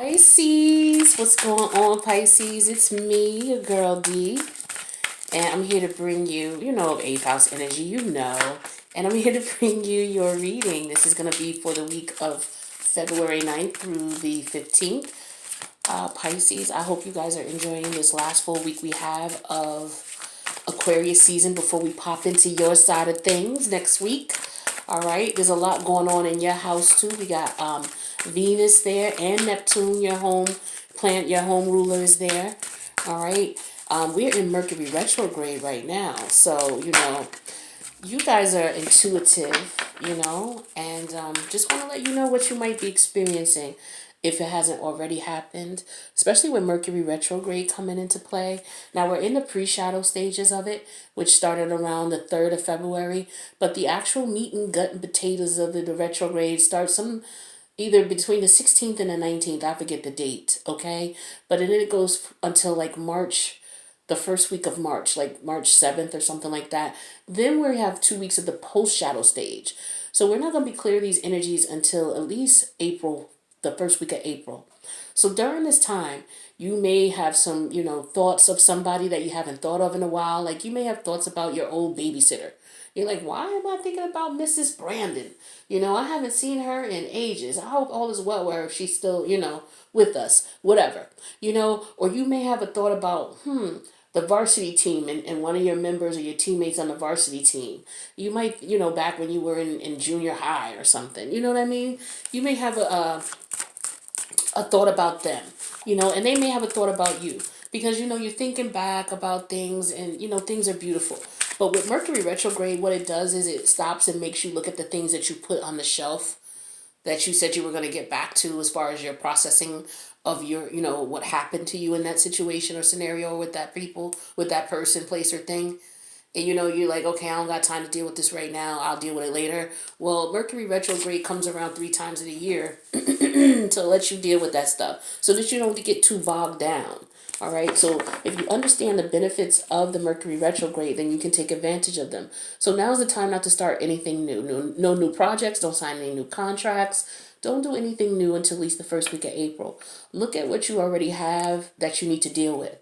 Pisces, what's going on, Pisces? It's me, your girl D, and I'm here to bring you, eighth house energy, and I'm here to bring you your reading. This is going to be for the week of February 9th through the 15th. Pisces, I hope you guys are enjoying this last full week we have of Aquarius season before we pop into your side of things next week. All right, there's a lot going on in your house too. We got Venus there and Neptune, your home planet, your home ruler is there. All right, we're in Mercury retrograde right now, so you guys are intuitive, and just want to let you know what you might be experiencing if it hasn't already happened, especially with Mercury retrograde coming into play. Now we're in the pre-shadow stages of it, which started around the 3rd of February, but the actual meat and gut and potatoes of the retrograde starts either between the 16th and the 19th. I forget the date, okay? But then it goes until like March, the first week of March, like March 7th or something like that. Then we have 2 weeks of the post-shadow stage. So we're not going to be clear these energies until at least April, the first week of April. So during this time, you may have some, thoughts of somebody that you haven't thought of in a while. Like you may have thoughts about your old babysitter. You're like, why am I thinking about Mrs. Brandon? I haven't seen her in ages. I hope all is well with her if she's still, with us, whatever. Or you may have a thought about, the varsity team and one of your members or your teammates on the varsity team. You might, back when you were in junior high or something. You know what I mean? You may have a thought about them, and they may have a thought about you because, you're thinking back about things and, things are beautiful. But with Mercury retrograde, what it does is it stops and makes you look at the things that you put on the shelf that you said you were going to get back to as far as your processing of your, what happened to you in that situation or scenario with that people, with that person, place, or thing. And you're like, okay, I don't got time to deal with this right now. I'll deal with it later. Well, Mercury retrograde comes around 3 times in a year to let you deal with that stuff so that you don't get too bogged down. All right. So if you understand the benefits of the Mercury retrograde, then you can take advantage of them. So now's the time not to start anything new. No new projects. Don't sign any new contracts. Don't do anything new until at least the first week of April. Look at what you already have that you need to deal with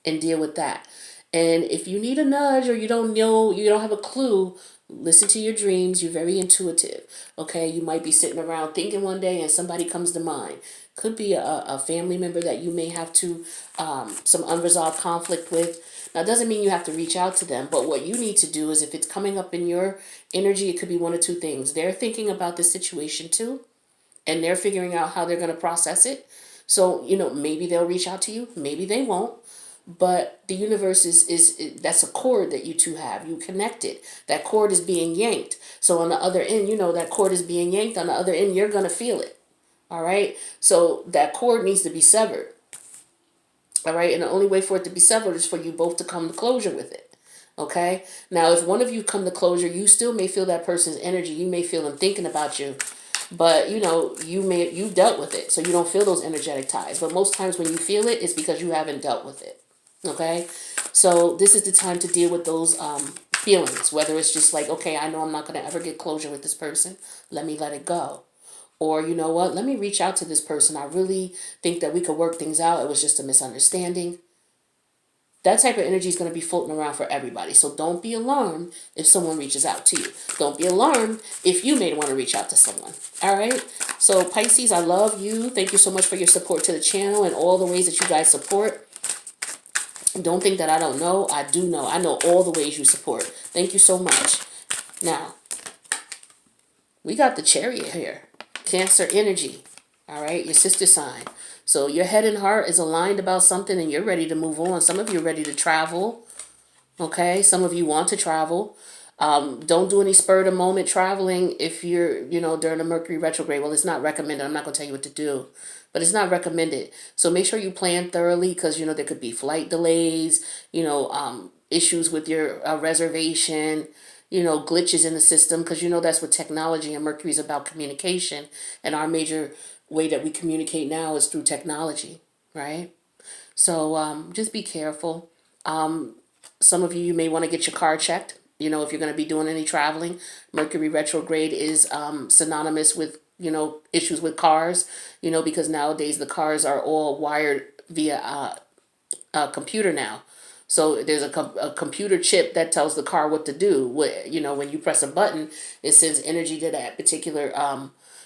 and deal with that. And if you need a nudge or you don't know, you don't have a clue, listen to your dreams. You're very intuitive. Okay. You might be sitting around thinking one day and somebody comes to mind. Could be a family member that you may have to, some unresolved conflict with. Now, it doesn't mean you have to reach out to them, but what you need to do is if it's coming up in your energy, it could be one of two things. They're thinking about this situation too, and they're figuring out how they're going to process it. So, maybe they'll reach out to you, maybe they won't. But the universe is that's a cord that you two have. You connected. That cord is being yanked. So on the other end, that cord is being yanked. On the other end, you're going to feel it. All right. So that cord needs to be severed. All right. And the only way for it to be severed is for you both to come to closure with it. Okay. Now, if one of you come to closure, you still may feel that person's energy. You may feel them thinking about you. But you dealt with it. So you don't feel those energetic ties. But most times when you feel it, it's because you haven't dealt with it. Okay. So this is the time to deal with those feelings. Whether it's just like, okay, I know I'm not going to ever get closure with this person. Let me let it go. Or, you know what, let me reach out to this person. I really think that we could work things out. It was just a misunderstanding. That type of energy is going to be floating around for everybody. So don't be alarmed if someone reaches out to you. Don't be alarmed if you may want to reach out to someone. All right. So Pisces, I love you. Thank you so much for your support to the channel and all the ways that you guys support. Don't think that I don't know. I do know. I know all the ways you support. Thank you so much. Now, we got the Chariot here. Cancer energy. All right. Your sister sign. So your head and heart is aligned about something and you're ready to move on. Some of you are ready to travel. Okay. Some of you want to travel. Don't do any spur of the moment traveling if you're, during the Mercury retrograde. Well, it's not recommended. I'm not going to tell you what to do, but it's not recommended. So make sure you plan thoroughly because, there could be flight delays, issues with your reservation, glitches in the system because, that's what technology and Mercury is about, communication. And our major way that we communicate now is through technology, right? So just be careful. Some of you may want to get your car checked. If you're going to be doing any traveling. Mercury retrograde is synonymous with issues with cars, because nowadays the cars are all wired via computer now. So there's a computer chip that tells the car what to do. When you press a button, it sends energy to that particular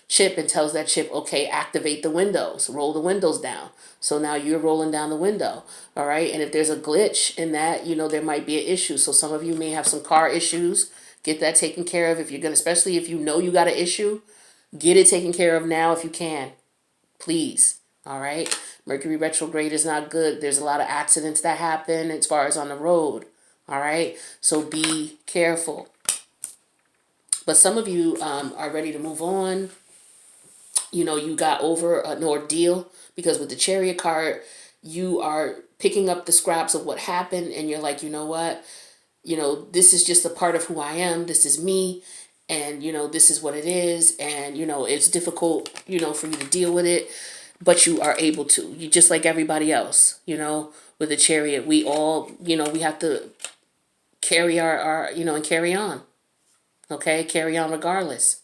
chip and tells that chip, okay, activate the windows, roll the windows down. So now you're rolling down the window, all right? And if there's a glitch in that, there might be an issue. So some of you may have some car issues. Get that taken care of if you're gonna, especially if you got an issue, get it taken care of now if you can, please. All right. Mercury retrograde is not good. There's a lot of accidents that happen as far as on the road. All right. So be careful. But some of you are ready to move on. You got over an ordeal because with the Chariot card, you are picking up the scraps of what happened and you're like, you know what? This is just a part of who I am. This is me. And, this is what it is. And, it's difficult, for you to deal with it. But you are able to. You just like everybody else, with the Chariot. We all, we have to carry our and carry on. Okay? Carry on regardless.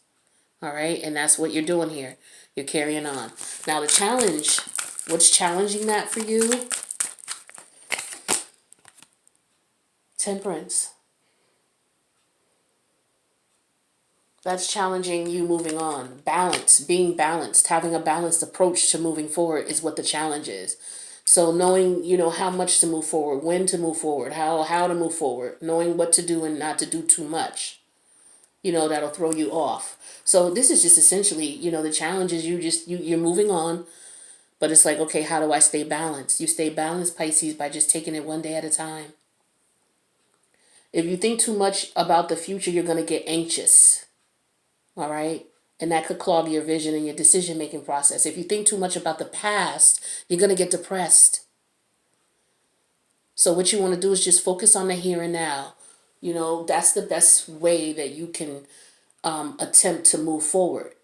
All right? And that's what you're doing here. You're carrying on. Now the challenge, what's challenging that for you? Temperance. That's challenging you moving on. Balance, being balanced, having a balanced approach to moving forward is what the challenge is. So knowing, how much to move forward, when to move forward, how to move forward, knowing what to do and not to do too much, that'll throw you off. So this is just essentially, the challenge is you're moving on, but it's like, okay, how do I stay balanced? You stay balanced, Pisces, by just taking it one day at a time. If you think too much about the future, you're going to get anxious. All right? And that could clog your vision and your decision-making process. If you think too much about the past, you're going to get depressed. So what you want to do is just focus on the here and now. That's the best way that you can attempt to move forward.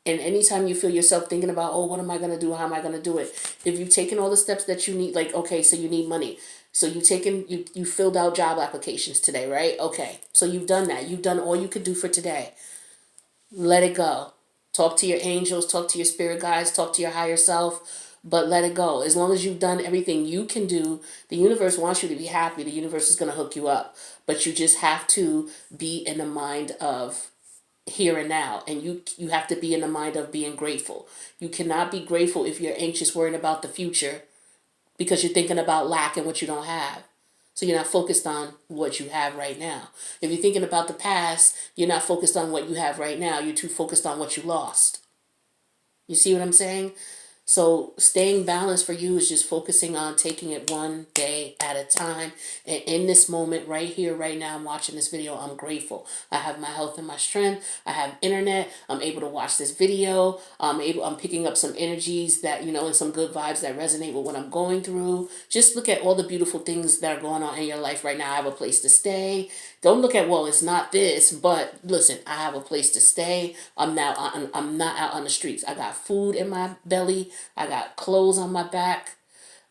And anytime you feel yourself thinking about, oh, what am I going to do? How am I going to do it? If you've taken all the steps that you need, like, okay, so you need money. So you filled out job applications today, right? Okay. So you've done that. You've done all you could do for today. Let it go. Talk to your angels, talk to your spirit guides, talk to your higher self, but let it go. As long as you've done everything you can do, the universe wants you to be happy. The universe is going to hook you up. But you just have to be in the mind of here and now. And you have to be in the mind of being grateful. You cannot be grateful if you're anxious, worrying about the future because you're thinking about lack and what you don't have. So you're not focused on what you have right now. If you're thinking about the past, you're not focused on what you have right now. You're too focused on what you lost. You see what I'm saying? So staying balanced for you is just focusing on taking it one day at a time. And in this moment right here, right now, I'm watching this video. I'm grateful. I have my health and my strength. I have internet. I'm able to watch this video. I'm picking up some energies that, and some good vibes that resonate with what I'm going through. Just look at all the beautiful things that are going on in your life right now. I have a place to stay. Don't look at, well, it's not this, but listen, I have a place to stay. I'm not out on the streets. I got food in my belly. I got clothes on my back.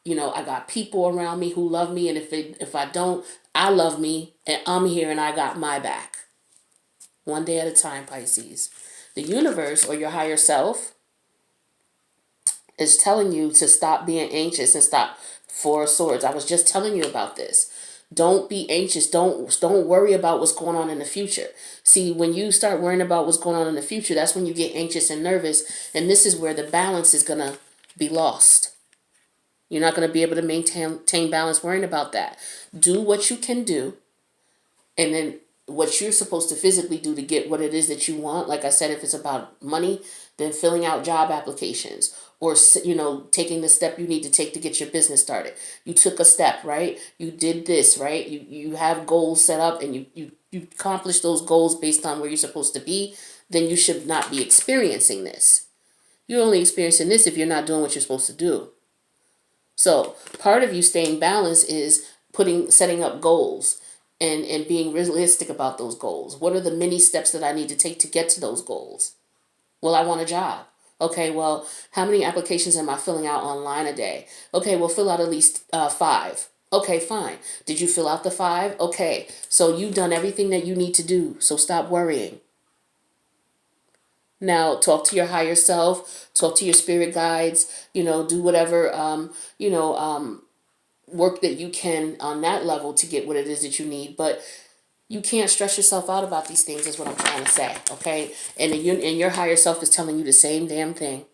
I got people around me who love me. And if I don't, I love me and I'm here and I got my back. One day at a time, Pisces. The universe or your higher self is telling you to stop being anxious and stop. Four of Swords. I was just telling you about this. Don't be anxious. Don't worry about what's going on in the future. See, when you start worrying about what's going on in the future, that's when you get anxious and nervous. And this is where the balance is going to be lost. You're not going to be able to maintain balance worrying about that. Do what you can do. And then what you're supposed to physically do to get what it is that you want. Like I said, if it's about money, then filling out job applications or, taking the step you need to take to get your business started. You took a step, right? You did this, right? You have goals set up and you accomplish those goals based on where you're supposed to be. Then you should not be experiencing this. You're only experiencing this if you're not doing what you're supposed to do. So part of you staying balanced is setting up goals and being realistic about those goals. What are the many steps that I need to take to get to those goals? Well, I want a job. Okay, well, how many applications am I filling out online a day? Okay, well, fill out at least 5. Okay, fine. Did you fill out the 5? Okay, so you've done everything that you need to do, so stop worrying. Now, talk to your higher self, talk to your spirit guides, do whatever, work that you can on that level to get what it is that you need. But you can't stress yourself out about these things, is what I'm trying to say, okay? And your higher self is telling you the same damn thing.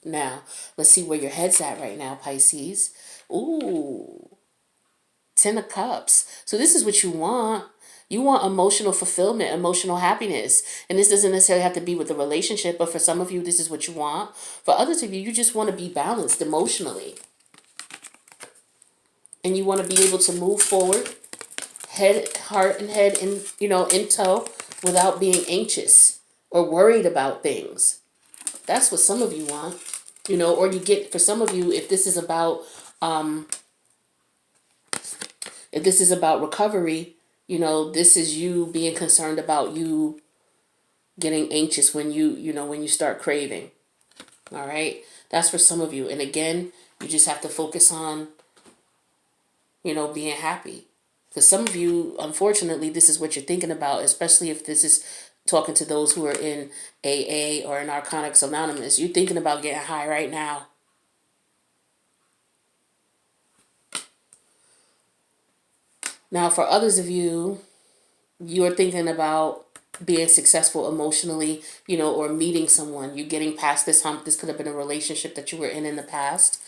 Now, let's see where your head's at right now, Pisces. Ooh, Ten of Cups. So this is what you want. You want emotional fulfillment, emotional happiness. And this doesn't necessarily have to be with a relationship, but for some of you, this is what you want. For others of you, you just want to be balanced emotionally. And you want to be able to move forward, heart and head in tow, without being anxious or worried about things. That's what some of you want. Or you get, for some of you, if this is about recovery, this is you being concerned about you getting anxious when you start craving. All right, that's for some of you. And again, you just have to focus on being happy. Because some of you, unfortunately, this is what you're thinking about, especially if this is talking to those who are in AA or in Narcotics Anonymous. You're thinking about getting high right now. Now, for others of you, you are thinking about being successful emotionally, or meeting someone. You're getting past this hump. This could have been a relationship that you were in the past,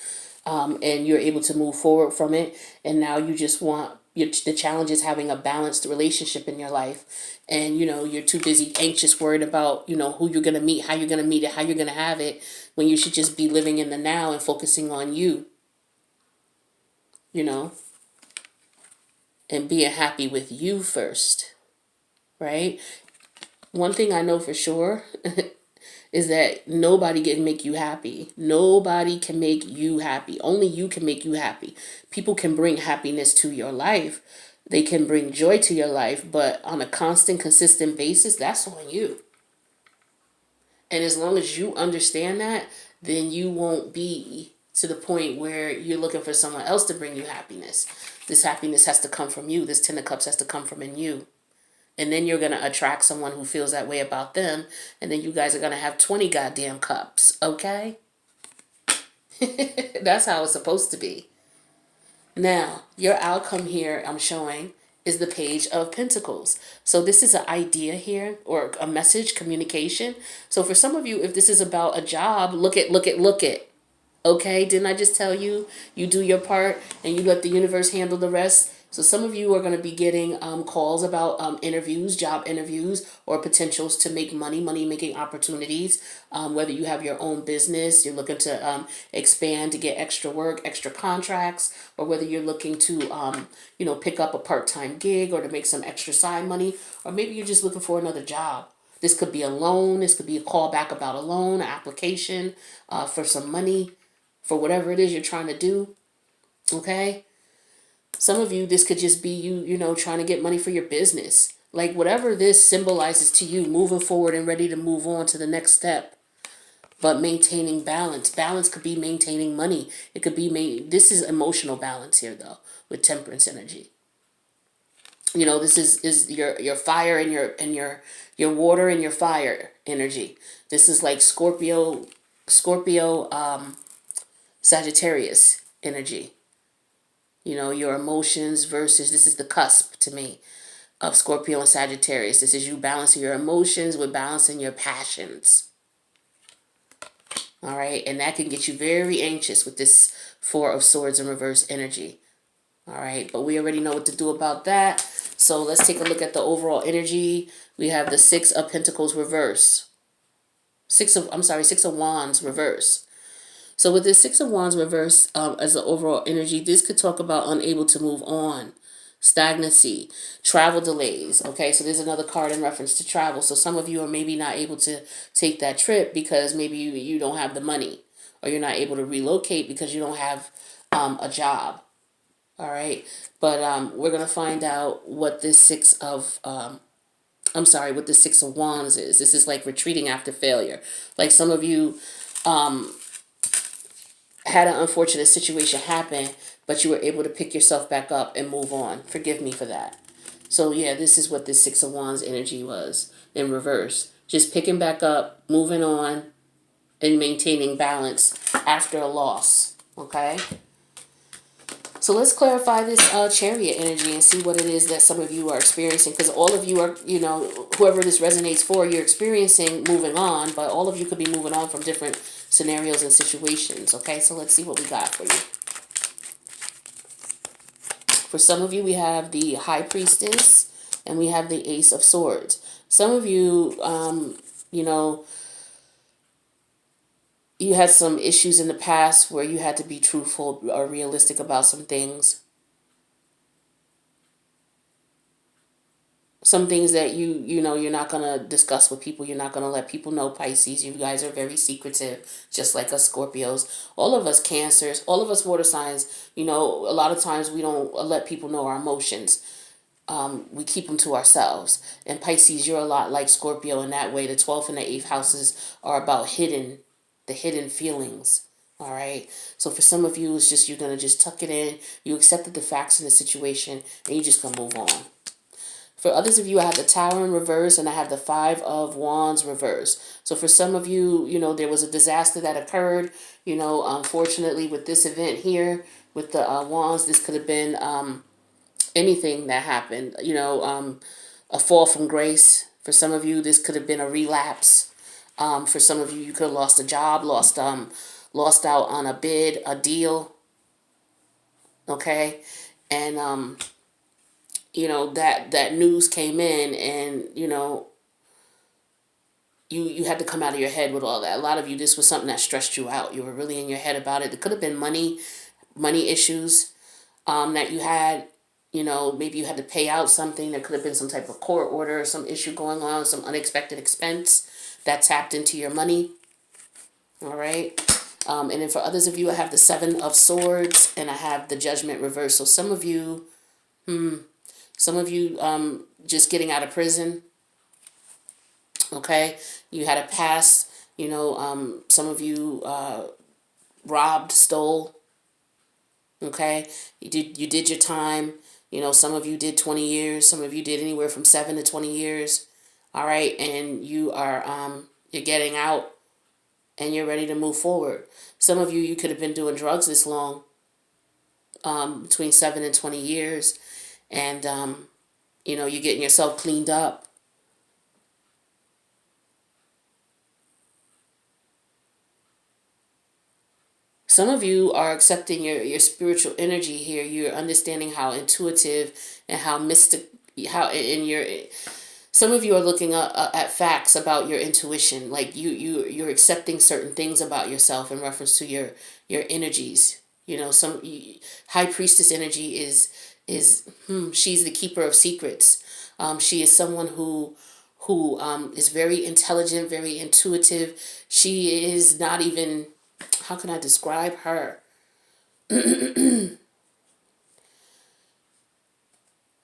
and you're able to move forward from it. And now you just want, the challenge is having a balanced relationship in your life. And, you're too busy, anxious, worried about, who you're going to meet, how you're going to meet it, how you're going to have it, when you should just be living in the now and focusing on you, and being happy with you first, right? One thing I know for sure is that nobody can make you happy. Nobody can make you happy. Only you can make you happy. People can bring happiness to your life. They can bring joy to your life, but on a constant, consistent basis, that's on you. And as long as you understand that, then you won't be to the point where you're looking for someone else to bring you happiness. This happiness has to come from you. This Ten of Cups has to come from in you. And then you're going to attract someone who feels that way about them. And then you guys are going to have 20 goddamn cups. Okay? That's how it's supposed to be. Now, your outcome here, I'm showing, is the Page of Pentacles. So this is an idea here, or a message, communication. So for some of you, if this is about a job, look at. Okay, didn't I just tell you? You do your part and you let the universe handle the rest. So some of you are going to be getting calls about interviews, job interviews, or potentials to make money making opportunities. Whether you have your own business, you're looking to expand to get extra work, extra contracts, or whether you're looking to, pick up a part-time gig or to make some extra side money, or maybe you're just looking for another job. This could be a loan. This could be a call back about a loan, an application for some money, for whatever it is you're trying to do. Okay? Some of you, this could just be you, trying to get money for your business. Like whatever this symbolizes to you, moving forward and ready to move on to the next step. But maintaining balance. Balance could be maintaining money. It could be this is emotional balance here though, with Temperance energy. This is your fire and your water and your fire energy. This is like Scorpio Sagittarius energy. Your emotions versus, this is the cusp to me of Scorpio and Sagittarius. This is you balancing your emotions with balancing your passions. All right. And that can get you very anxious with this Four of Swords in reverse energy. All right. But we already know what to do about that. So let's take a look at the overall energy. We have the Six of Pentacles reverse. Six of Wands reverse. So with this Six of Wands reverse as the overall energy, this could talk about unable to move on, stagnancy, travel delays. Okay, so there's another card in reference to travel. So some of you are maybe not able to take that trip because maybe you don't have the money, or you're not able to relocate because you don't have a job. All right, but we're going to find out what this what the Six of Wands is. This is like retreating after failure. Like some of you had an unfortunate situation happen, but you were able to pick yourself back up and move on. Forgive me for that. So yeah, this is what this Six of Wands energy was. in reverse. Just picking back up, moving on, and maintaining balance after a loss. Okay? So let's clarify this chariot energy and see what it is that some of you are experiencing. Because all of you are, whoever this resonates for, you're experiencing moving on, but all of you could be moving on from different scenarios and situations. Okay, so let's see what we got for you. For some of you, we have the High Priestess and we have the Ace of Swords. Some of you, you had some issues in the past where you had to be truthful or realistic about some things. Some things that you're not going to discuss with people. You're not going to let people know. Pisces, you guys are very secretive, just like us Scorpios. All of us Cancers, all of us water signs, a lot of times we don't let people know our emotions. We keep them to ourselves. And Pisces, you're a lot like Scorpio in that way. The 12th and the 8th houses are about the hidden feelings. All right. So for some of you, it's just you're going to just tuck it in. You accepted the facts in the situation and you're just going to move on. For others of you, I have the Tower in reverse and I have the Five of Wands reverse. So for some of you, there was a disaster that occurred. Unfortunately, with this event here, with the Wands, this could have been anything that happened. A fall from grace. For some of you, this could have been a relapse. For some of you, you could have lost a job, lost out on a bid, a deal. Okay, and that news came in, and you had to come out of your head with all that. A lot of you, this was something that stressed you out. You were really in your head about it. It could have been money issues that you had. Maybe you had to pay out something. There could have been some type of court order, some issue going on, some unexpected expense that tapped into your money. All right. And then for others of you, I have the Seven of Swords and I have the Judgment reverse. So some of you, just getting out of prison. Okay. You had a past, some of you robbed, stole. Okay. You did your time. Some of you did 20 years. Some of you did anywhere from 7 to 20 years. All right. And you are, you're getting out and you're ready to move forward. Some of you could have been doing drugs this long, between 7 and 20 years. And, you're getting yourself cleaned up. Some of you are accepting your spiritual energy here. You're understanding how intuitive and how mystic, some of you are looking at facts about your intuition. Like you're accepting certain things about yourself in reference to your energies. Some High Priestess energy is she's the keeper of secrets. She is someone who is very intelligent, very intuitive. She is not even, how can I describe her?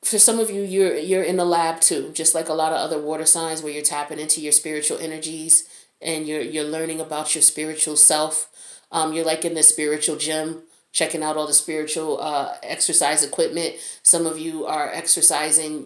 For some of you, you're in the lab too, just like a lot of other water signs where you're tapping into your spiritual energies and you're learning about your spiritual self. You're like in the spiritual gym, checking out all the spiritual exercise equipment. Some of you are exercising,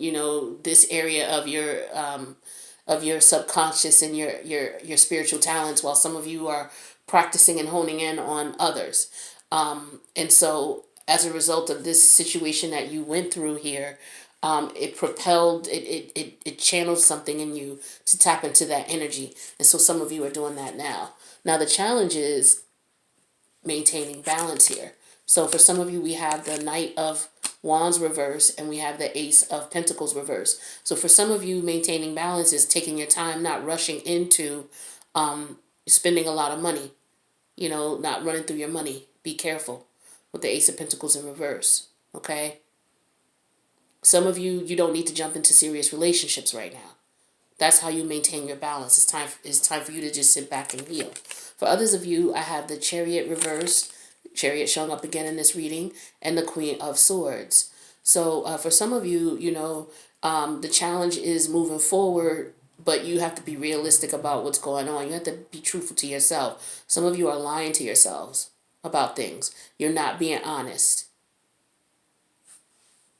this area of your subconscious and your spiritual talents, while some of you are practicing and honing in on others. And so as a result of this situation that you went through here, it propelled, it channeled something in you to tap into that energy. And so some of you are doing that now. Now the challenge is maintaining balance here. So for some of you, we have the Knight of Wands reverse and we have the Ace of Pentacles reverse. So for some of you, maintaining balance is taking your time, not rushing into spending a lot of money, not running through your money. Be careful with the Ace of Pentacles in reverse, okay? Some of you, you don't need to jump into serious relationships right now. That's how you maintain your balance. It's time for you to just sit back and heal. For others of you, I have the Chariot reverse, Chariot showing up again in this reading, and the Queen of Swords. So for some of you, the challenge is moving forward, but you have to be realistic about what's going on. You have to be truthful to yourself. Some of you are lying to yourselves about things. You're not being honest.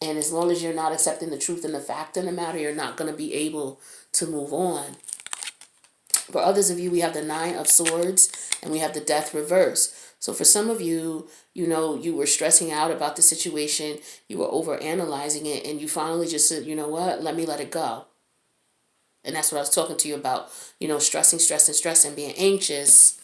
And as long as you're not accepting the truth and the fact in the matter, you're not going to be able to move on. For others of you, we have the Nine of Swords and we have the Death reverse. So for some of you, you were stressing out about the situation, you were over analyzing it, and you finally just said, you know what, let me let it go. And that's what I was talking to you about, stressing, being anxious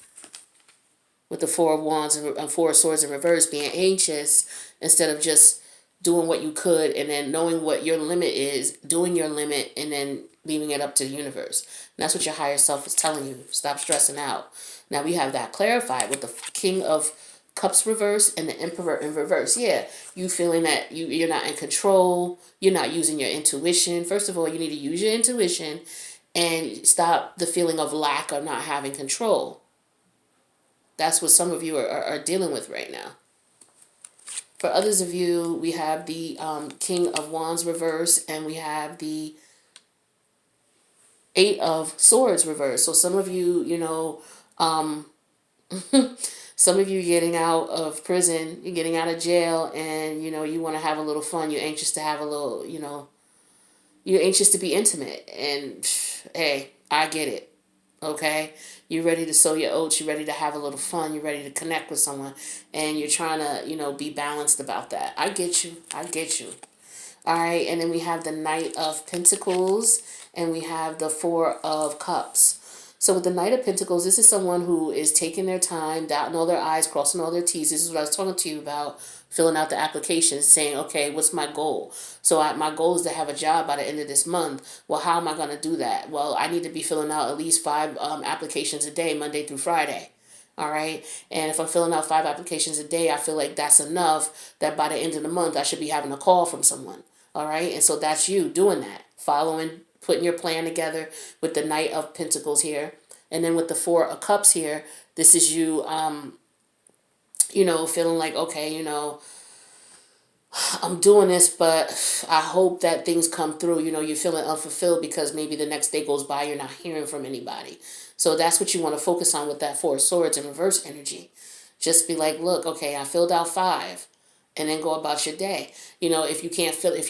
with the Four of Wands and Four of Swords in reverse, being anxious instead of just doing what you could and then knowing what your limit is, doing your limit, and then leaving it up to the universe. And that's what your higher self is telling you. Stop stressing out. Now we have that clarified with the King of Cups reverse and the Emperor in reverse. Yeah, you feeling that you're not in control. You're not using your intuition. First of all, you need to use your intuition and stop the feeling of lack or not having control. That's what some of you are dealing with right now. For others of you, we have the King of Wands reverse and we have the Eight of Swords reverse. So some of you, some of you getting out of prison, you're getting out of jail, and, you want to have a little fun. You're anxious to have a little, you're anxious to be intimate. And, hey, I get it. Okay, you're ready to sow your oats, you're ready to have a little fun, you're ready to connect with someone, and you're trying to be balanced about that. I get you. All right, and then we have the Knight of Pentacles and we have the Four of Cups. So with the Knight of Pentacles, this is someone who is taking their time, dotting all their I's, crossing all their T's. This is what I was talking to you about, filling out the application, saying, okay, what's my goal? So my goal is to have a job by the end of this month. Well, how am I going to do that? Well, I need to be filling out at least 5 applications a day, Monday through Friday. All right. And if I'm filling out 5 applications a day, I feel like that's enough that by the end of the month, I should be having a call from someone. All right. And so that's you doing that, following, putting your plan together with the Knight of Pentacles here. And then with the Four of Cups here, this is you, feeling like, okay, I'm doing this, but I hope that things come through. You're feeling unfulfilled because maybe the next day goes by, you're not hearing from anybody. So that's what you want to focus on with that Four of Swords in reverse energy. Just be like, look, okay, I filled out 5, and then go about your day. If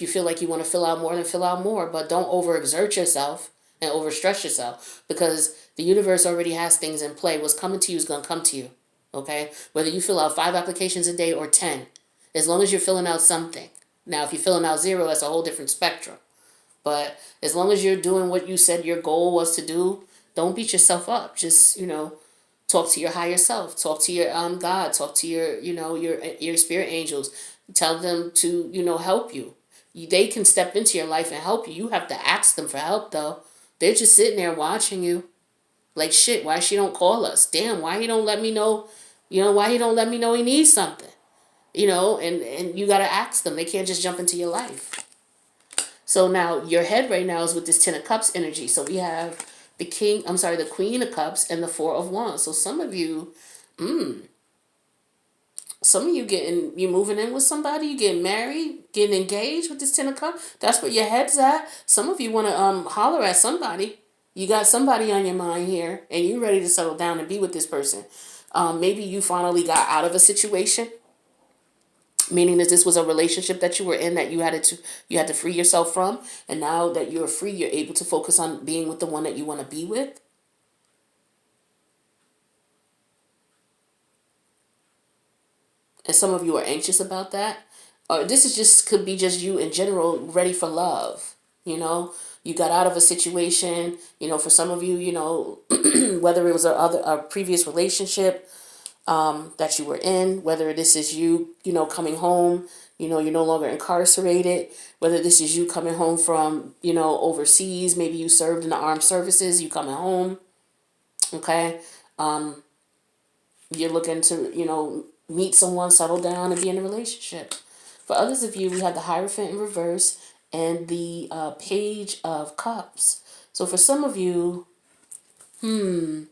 you feel like you want to fill out more, then fill out more, but don't overexert yourself and overstress yourself, because the universe already has things in play. What's coming to you is going to come to you. Okay? Whether you fill out 5 applications a day or 10, as long as you're filling out something. Now, if you're filling out 0, that's a whole different spectrum. But as long as you're doing what you said your goal was to do, don't beat yourself up. Just, talk to your higher self. Talk to your God. Talk to your spirit angels. Tell them to, help you. They can step into your life and help you. You have to ask them for help, though. They're just sitting there watching you. Like, shit, why she don't call us? Damn, why he don't let me know, why he don't let me know he needs something? And you got to ask them. They can't just jump into your life. So now your head right now is with this 10 of Cups energy. So we have the Queen of Cups and the Four of Wands. So some of you, you moving in with somebody, you getting married, getting engaged with this 10 of Cups. That's where your head's at. Some of you want to holler at somebody. You got somebody on your mind here, and you're ready to settle down and be with this person. Maybe you finally got out of a situation, meaning that this was a relationship that you were in that you had to free yourself from, and now that you're free, you're able to focus on being with the one that you want to be with. And some of you are anxious about that. Could be just you in general ready for love. You got out of a situation. For some of you, whether it was a previous relationship that you were in, whether this is you, coming home, you're no longer incarcerated, whether this is you coming home from, overseas, maybe you served in the armed services, you coming home, okay? You're looking to, meet someone, settle down, and be in a relationship. For others of you, we have the Hierophant in reverse and the Page of Cups. So for some of you, the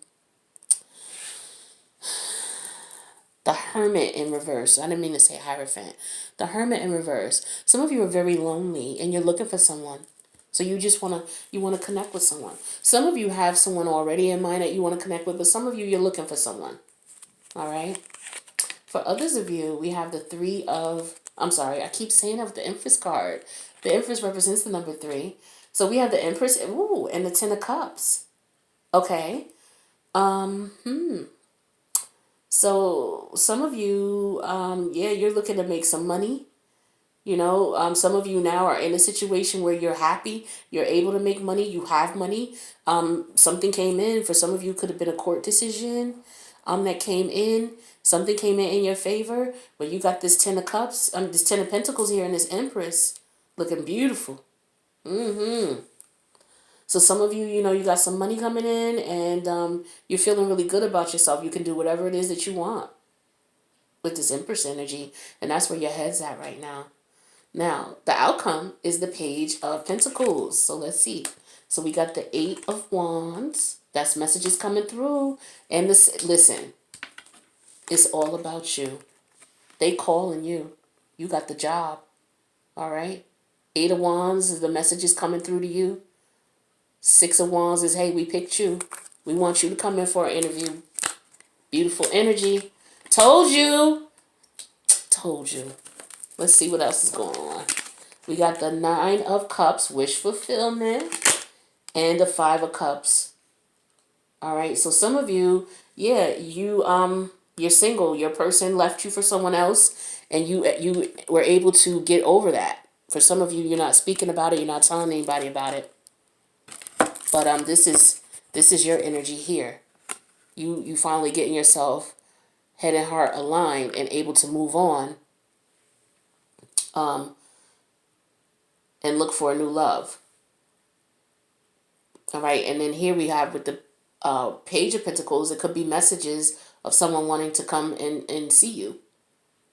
Hermit in reverse. I didn't mean to say Hierophant. The Hermit in reverse. Some of you are very lonely and you're looking for someone. So you just want to connect with someone. Some of you have someone already in mind that you want to connect with, but some of you, you're looking for someone. All right? For others of you, we have the Three of I'm sorry, I keep saying that with the Empress card. The Empress represents the number 3. So we have the Empress, ooh, and the Ten of Cups. Okay. Um, hmm. So some of you, yeah, you're looking to make some money. Some of you now are in a situation where you're happy, you're able to make money, you have money. Something came in. For some of you, could have been a court decision that came in. Something came in your favor, but you got this Ten of Cups, this Ten of Pentacles here, and this Empress looking beautiful. Mm-hmm. So some of you, you got some money coming in, and you're feeling really good about yourself. You can do whatever it is that you want with this Empress energy, and that's where your head's at right now. Now, the outcome is the Page of Pentacles. So let's see. So we got the Eight of Wands. That's messages coming through. And this, listen, it's all about you. They calling you. You got the job. All right? Eight of Wands is the messages coming through to you. Six of Wands is, hey, we picked you. We want you to come in for an interview. Beautiful energy. Told you. Told you. Let's see what else is going on. We got the Nine of Cups, wish fulfillment, and the Five of Cups. All right, so some of you, yeah, you're single. Your person left you for someone else, and you were able to get over that. For some of you, you're not speaking about it. You're not telling anybody about it. But this is your energy here. You finally getting yourself head and heart aligned and able to move on. And look for a new love. All right, and then here we have with the Page of Pentacles, it could be messages of someone wanting to come and see you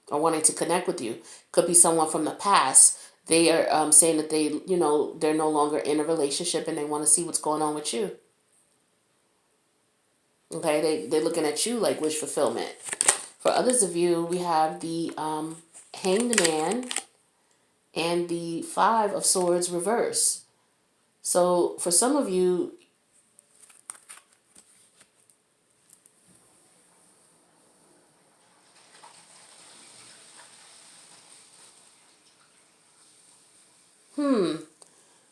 or wanting to connect with you. Could be someone from the past. They are saying that they're no longer in a relationship and they want to see what's going on with you. Okay, they're looking at you like wish fulfillment. For others of you, we have the Hanged Man and the Five of Swords reverse. So for some of you,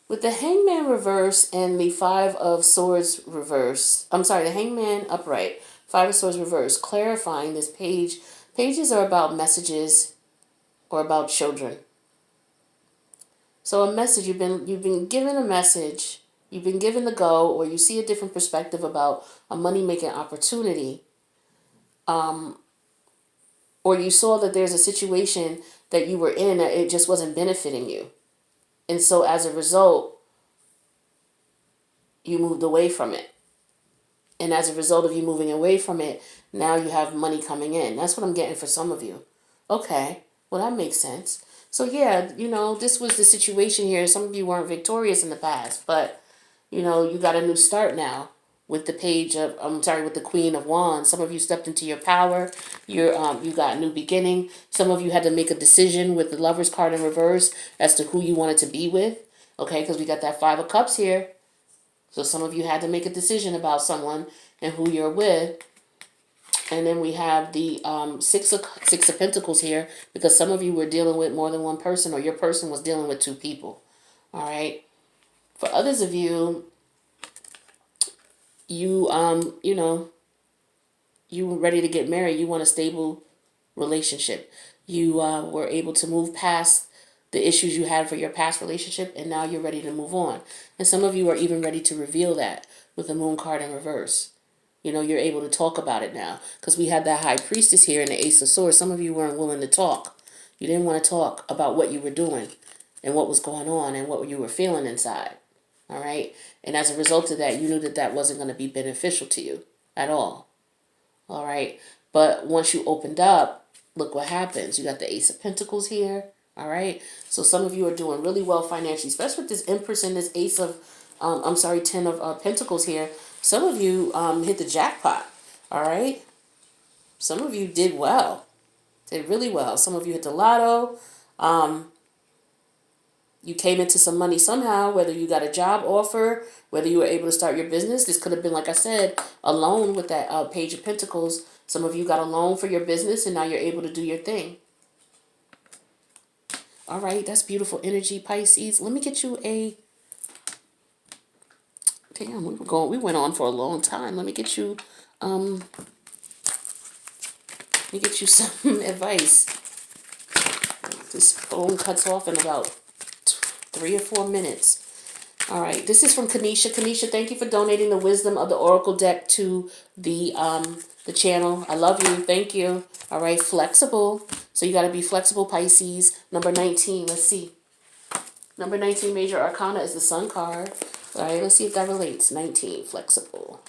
with the Hangman reverse and the Five of Swords reverse, I'm sorry, the Hangman upright, Five of Swords reverse, clarifying this page. Pages are about messages or about children. So a message, you've been given a message, you've been given the go, or you see a different perspective about a money-making opportunity, or you saw that there's a situation that you were in that it just wasn't benefiting you. And so as a result, you moved away from it. And as a result of you moving away from it, now you have money coming in. That's what I'm getting for some of you. Okay, well, that makes sense. So, yeah, this was the situation here. Some of you weren't victorious in the past, but, you got a new start now with the with the Queen of Wands. Some of you stepped into your power. You got a new beginning. Some of you had to make a decision with the Lover's card in reverse as to who you wanted to be with. Okay, because we got that Five of Cups here. So some of you had to make a decision about someone and who you're with. And then we have the Six of Pentacles here because some of you were dealing with more than one person or your person was dealing with two people. All right. For others of you, you you were ready to get married. You want a stable relationship. You were able to move past the issues you had for your past relationship, and now you're ready to move on. And some of you are even ready to reveal that with the Moon card in reverse. You're able to talk about it now because we had that High Priestess here and the Ace of Swords. Some of you weren't willing to talk. You didn't want to talk about what you were doing and what was going on and what you were feeling inside. All right? And as a result of that, you knew that that wasn't going to be beneficial to you at all. All right? But once you opened up, look what happens. You got the Ace of Pentacles here. All right? So some of you are doing really well financially, especially with this Empress and this Ten of Pentacles here. Some of you hit the jackpot. All right? Some of you did well. Did really well. Some of you hit the lotto. You came into some money somehow, whether you got a job offer, whether you were able to start your business. This could have been, like I said, a loan with that Page of Pentacles. Some of you got a loan for your business, and now you're able to do your thing. All right, that's beautiful energy, Pisces. Let me get you a. Damn, we went on for a long time. Let me get you some advice. This phone cuts off in about 3 or 4 minutes. All right, this is from Kanisha. Kanisha, thank you for donating the wisdom of the Oracle deck to the channel. I love you. Thank you. All right, flexible. So you got to be flexible, Pisces. Number 19. Let's see. Number 19, major arcana, is the Sun card. All right, let's see if that relates. 19, flexible.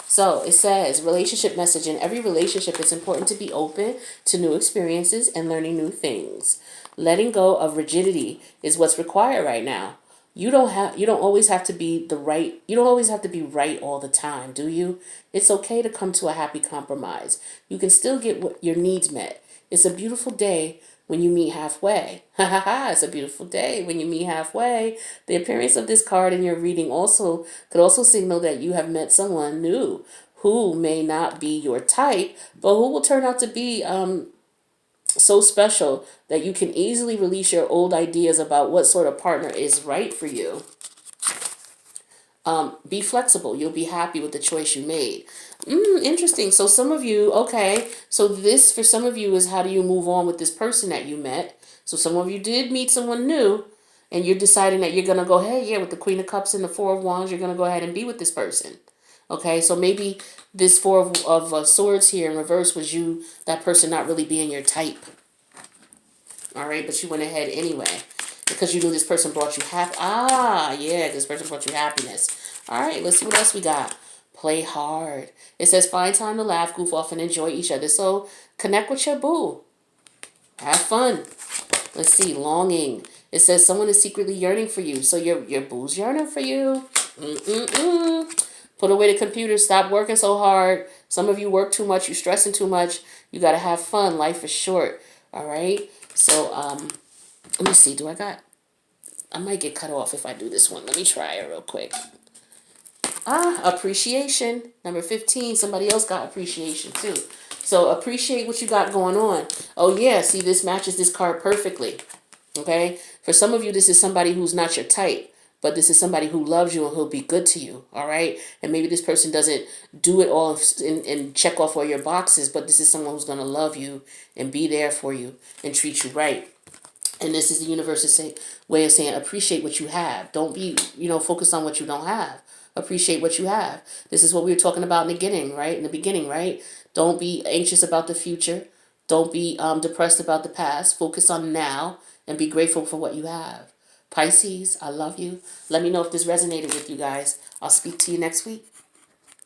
So it says, relationship message. In every relationship, it's important to be open to new experiences and learning new things. Letting go of rigidity is what's required right now. You don't always have to be you don't always have to be right all the time, do you? It's okay to come to a happy compromise. You can still get your needs met. It's a beautiful day when you meet halfway. Ha ha ha, it's a beautiful day when you meet halfway. The appearance of this card in your reading could also signal that you have met someone new who may not be your type, but who will turn out to be so special that you can easily release your old ideas about what sort of partner is right for you. Be flexible. You'll be happy with the choice you made. Interesting. So some of you, okay, so this for some of you is how do you move on with this person that you met. So some of you did meet someone new and you're deciding that you're going to go, hey, yeah, with the Queen of Cups and the Four of Wands, you're going to go ahead and be with this person. Okay, so maybe this Four of Swords here in reverse was that person not really being your type. All right, but you went ahead anyway because you knew this person brought you yeah, this person brought you happiness. All right, let's see what else we got. Play hard. It says find time to laugh, goof off, and enjoy each other. So connect with your boo. Have fun. Let's see, longing. It says someone is secretly yearning for you. So your boo's yearning for you. Put away the computer. Stop working so hard. Some of you work too much. You're stressing too much. You got to have fun. Life is short. All right. So, let me see. I might get cut off if I do this one. Let me try it real quick. Appreciation. Number 15. Somebody else got appreciation too. So appreciate what you got going on. Oh yeah. See, this matches this card perfectly. Okay. For some of you, this is somebody who's not your type. But this is somebody who loves you and who'll be good to you, all right? And maybe this person doesn't do it all and check off all your boxes, but this is someone who's going to love you and be there for you and treat you right. And this is the universe's way of saying appreciate what you have. Don't be, focused on what you don't have. Appreciate what you have. This is what we were talking about in the beginning, right? Don't be anxious about the future. Don't be depressed about the past. Focus on now and be grateful for what you have. Pisces, I love you. Let me know if this resonated with you guys. I'll speak to you next week.